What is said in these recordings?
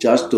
just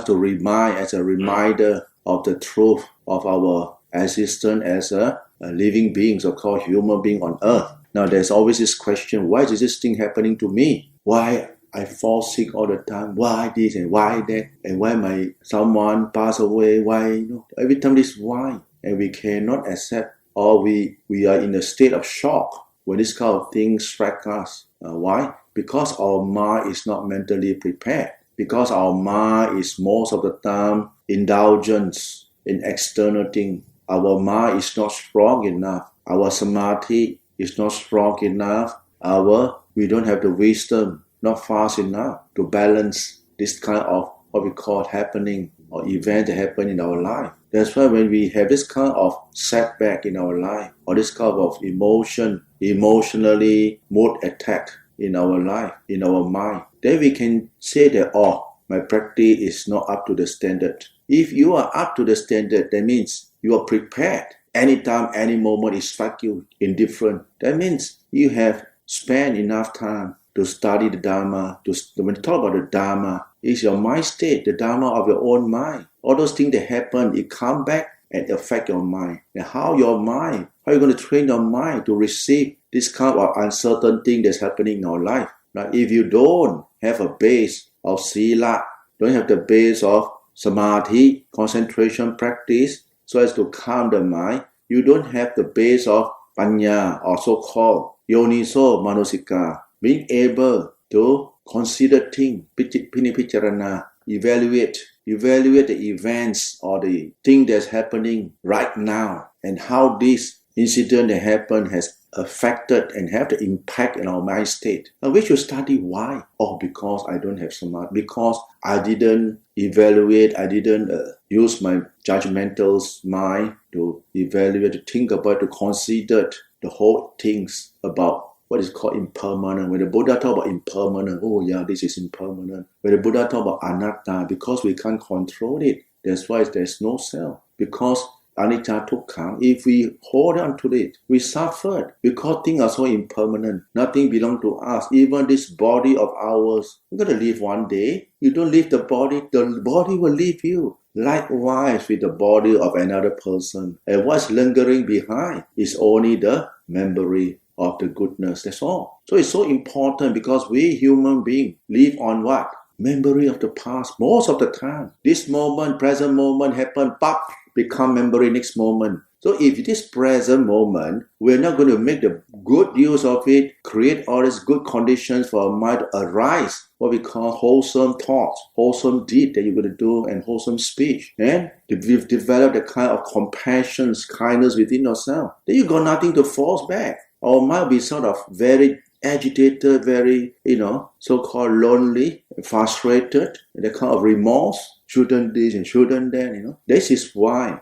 to remind as a reminder of the truth of our existence as a living being, so-called human being on earth. Now there's always this question: why is this thing happening to me? Why I fall sick all the time? Why this and why that? And why someone pass away? Why every time this why? And we cannot accept, or we are in a state of shock when this kind of things strike us. Why? Because our mind is not mentally prepared. Because our mind is most of the time indulgence in external things. Our mind is not strong enough. Our samadhi is not strong enough. We don't have the wisdom, not fast enough to balance this kind of what we call happening or event that happen in our life. That's why when we have this kind of setback in our life or this kind of emotionally mood attack in our life, in our mind, then we can say that, my practice is not up to the standard. If you are up to the standard, that means you are prepared. Anytime, any moment it strikes you indifferent. That means you have spent enough time to study the Dhamma. When you talk about the Dhamma, it's your mind state, the Dhamma of your own mind. All those things that happen, it come back and affect your mind. And how are you going to train your mind to receive this kind of uncertain thing that's happening in our life? Right? If you don't have a base of sila, don't have the base of samadhi, concentration practice, so as to calm the mind, you don't have the base of panya or so-called yoniso manasika, being able to consider things, picharana, evaluate the events or the thing that's happening right now and how this incident that happened has affected and have the impact in our mind state. Now we should study why. Because I don't have samadhi. Because I didn't evaluate, I didn't use my judgmental mind to evaluate, to think about, to consider the whole things about what is called impermanent. When the Buddha talk about impermanent, this is impermanent. When the Buddha talk about anatta, because we can't control it, that's why there's no self. Because anicca dukkha, if we hold on to it, we suffered because things are so impermanent. Nothing belongs to us. Even this body of ours, you're going to leave one day. You don't leave the body will leave you. Likewise with the body of another person. And what's lingering behind is only the memory of the goodness. That's all. So it's so important because we human beings live on what? Memory of the past most of the time. This moment, present moment happen, become memory next moment. So if this present moment, we're not going to make the good use of it, create all these good conditions for our mind to arise, what we call wholesome thoughts, wholesome deed that you're going to do, and wholesome speech. And we've developed a kind of compassion, kindness within yourself. Then you got nothing to force back. Our mind will be sort of very agitated, very, so-called lonely, frustrated, and a kind of remorse. Shouldn't this and shouldn't that, This is why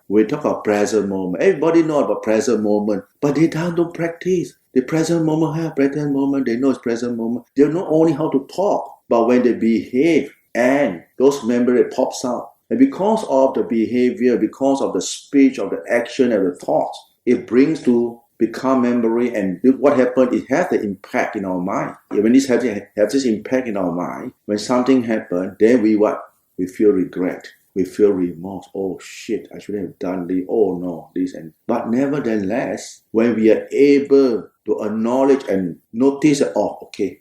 we talk about present moment. Everybody knows about present moment, but they don't practice. The present moment they know it's present moment. They know only how to talk, but when they behave and those memory pops out. And because of the behavior, because of the speech, of the action and the thoughts, it brings to become memory, and what happened, it has the impact in our mind. When this have this impact in our mind, when something happened, then we feel regret, we feel remorse. Oh shit, I should have done this. Oh no, this and but nevertheless, when we are able to acknowledge and notice that, okay,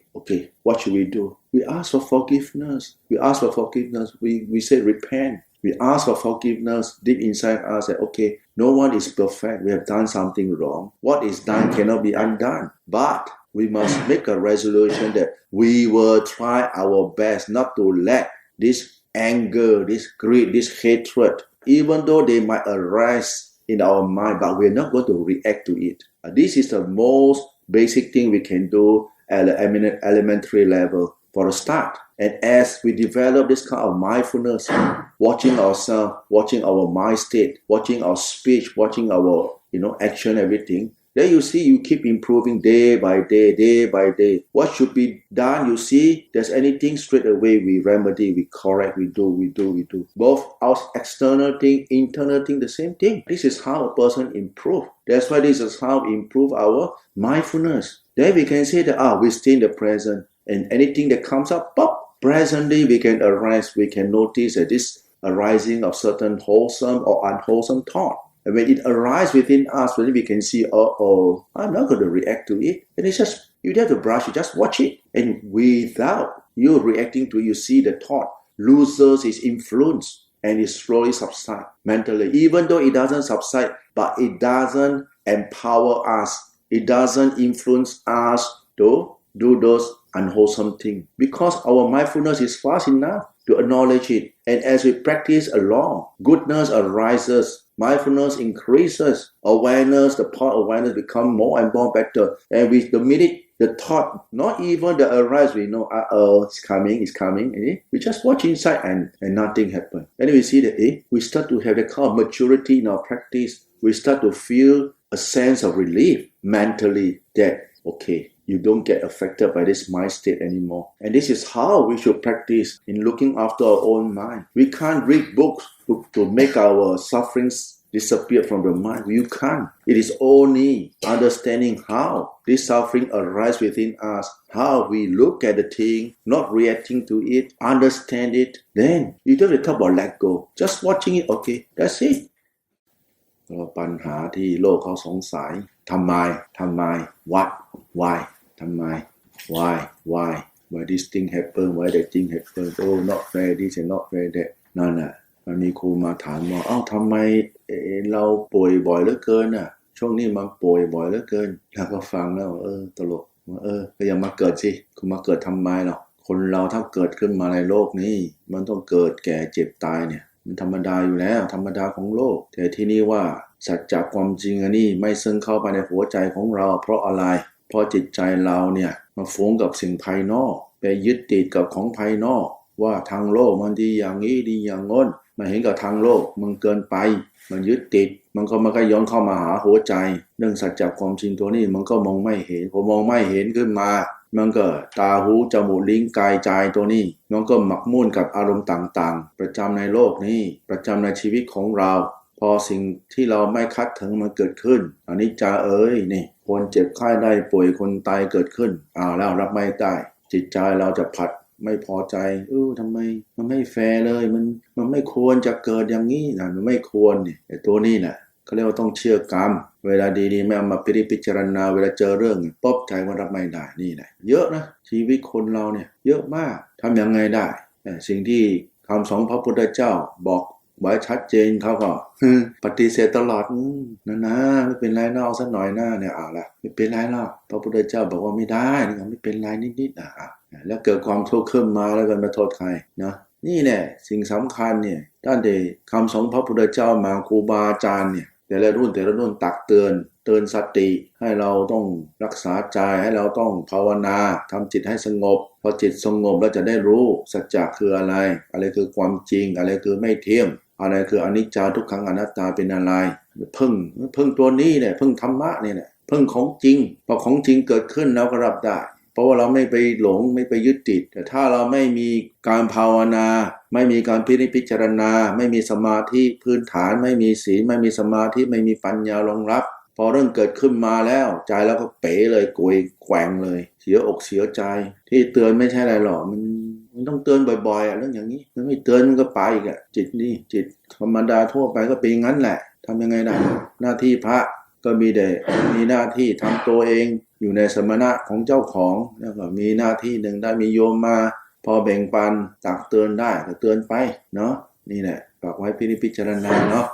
what should we do? We ask for forgiveness. We say repent. We ask for forgiveness deep inside us that, no one is perfect. We have done something wrong. What is done cannot be undone. But we must make a resolution that we will try our best not to let this anger, this greed, this hatred, even though they might arise in our mind, but we're not going to react to it. This is the most basic thing we can do at the elementary level for a start. And as we develop this kind of mindfulness, watching ourselves, watching our mind state, watching our speech, watching our action, everything, then you see you keep improving day by day. What should be done, you see, there's anything straight away we remedy, we correct, we do. Both our external thing, internal thing, the same thing. This is how a person improve. That's why this is how we improve our mindfulness. Then we can say that we stay in the present, and anything that comes up, presently we can arise, we can notice that this arising of certain wholesome or unwholesome thought. And when it arises within us, when we can see, oh, I'm not going to react to it. And it's just, you don't have to brush, you just watch it. And without you reacting to it, you see the thought loses its influence and it slowly subsides mentally. Even though it doesn't subside, but it doesn't empower us. It doesn't influence us to do those unwholesome things. Because our mindfulness is fast enough to acknowledge it. And as we practice along, goodness arises. Mindfulness increases, awareness, the thought awareness become more and more better. And with the minute the thought, not even the arise, we know, it's coming. We just watch inside and nothing happens. And then we see that we start to have a kind of maturity in our practice. We start to feel a sense of relief mentally that, okay, you don't get affected by this mind state anymore. And this is how we should practice in looking after our own mind. We can't read books to make our sufferings disappear from the mind. You can't. It is only understanding how this suffering arises within us, how we look at the thing, not reacting to it, understand it. Then you don't have to talk about let go. Just watching it, okay, that's it. ปัญหาที่โลกเขาสงสัยทำไม what why ทำไม why this thing happen why that thing happen oh not fair this and not fair that นั่นน่ะมันมีครูมาถามว่าทำไมเราป่วยบ่อยเหลือเกินน่ะช่วงนี้มันป่วยบ่อยเหลือเกินแล้วก็ฟังแล้วตลกก็อย่ามาเกิดสิคุณมาเกิดทำไมหรอกคนเราถ้าเกิดขึ้นมาในโลกนี้มันต้องเกิดแก่เจ็บตายเนี่ยมันธรรมดาอยู่แล้วธรรมดาของโลกแต่ที่นี่ว่าสัจจะความจริงอันนี้ไม่ซึมเข้าไปในหัวใจของเราเพราะอะไรเพราะจิตใจเราเนี่ยมาฟุ้งกับสิ่งภายนอกไปยึดติดกับของภายนอกว่าทางโลกมันดีอย่างนี้ดีอย่างง้นมาเห็นกับทางโลกมันเกินไปมันยึดติดมันก็ย้อนเข้ามาหาหัวใจเรื่องสัจจะความจริงตัวนี้มันก็มองไม่เห็นพอมองไม่เห็นขึ้นมามันก็ตาหูจมูกลิ้นกายใจตัวนี้มันก็หมักมุ่นกับอารมณ์ต่างๆประจำในโลกนี้ประจำในชีวิตของเราพอสิ่งที่เราไม่คาดถึงมันเกิดขึ้นอนิจจานี่คนเจ็บไข้ได้ป่วยคนตายเกิดขึ้นแล้วรับไม่ได้จิตใจเราจะผัดไม่พอใจทำไมมันไม่แฟร์เลยมันไม่ควรจะเกิดอย่างนี้นะมันไม่ควรนี่แต่ตัวนี้น่ะเขาเรียกว่าต้องเชื่อกรรมเวลาดีๆไม่เอามาพิจารณาเวลาเจอเรื่องป๊อบใจว่ารับไม่ได้นี่แหละเยอะนะชีวิตคนเราเนี่ยเยอะมากทำยังไงได้สิ่งที่คำสอนพระพุทธเจ้าบอกไว้ชัดเจนเขาก็ปฏิเสธตลอดนะไม่เป็นไรนะเอาสักหน่อยหน้าเนี่ยละไม่เป็นไรหรอกพระพุทธเจ้าบอกว่าไม่ได้นะไม่เป็นไรนิดๆแล้วเกิดความทุกข์ขึ้นมาแล้วกันมาโทษใครนะนี่แหละสิ่งสำคัญเนี่ยด้านเดคำสอนพระพุทธเจ้ามาครูบาอาจารย์เนี่ยแต่ละรุ่นตักเตือนสติให้เราต้องรักษาใจให้เราต้องภาวนาทำจิตให้สงบพอจิตสงบแล้วจะได้รู้สัจจะคืออะไรคือความจริงอะไรคือไม่เที่ยงอะไรคืออนิจจาทุกขังอนัตตาเป็นอะไรพึ่งตัวนี้เนี่ยพึ่งธรรมะเนี่ยพึ่งของจริงพอของจริงเกิดขึ้นแล้วก็รับได้เพราะว่าเราไม่ไปหลงไม่ไปยึดติดแต่ถ้าเราไม่มีการภาวนาไม่มีการพิจารณาไม่มีสมาธิพื้นฐานไม่มีศีลไม่มีสมาธิไม่มีปัญญารองรับพอเรื่องเกิดขึ้นมาแล้วใจแล้วก็เป๋เลยโกยแกว่งเลยเสียอกเสียใจที่เตือนไม่ใช่อะไรหรอกมันต้องเตือนบ่อยๆเรื่องอย่างนี้ถ้าไม่เตือนมันก็ไปอีกจิตนี่จิตธรรมดาทั่วไปก็เป็นงั้นแหละทำยังไงได้หน้าที่พระก็มีหน้าที่ทำตัวเองอยู่ในสมณะของเจ้าของแล้วก็มีหน้าที่หนึ่งได้มีโยมมาพอแบ่งปันตักเตือนได้ก็เตือนไปเนาะนี่แหละฝากไว้พิจารณาเนาะ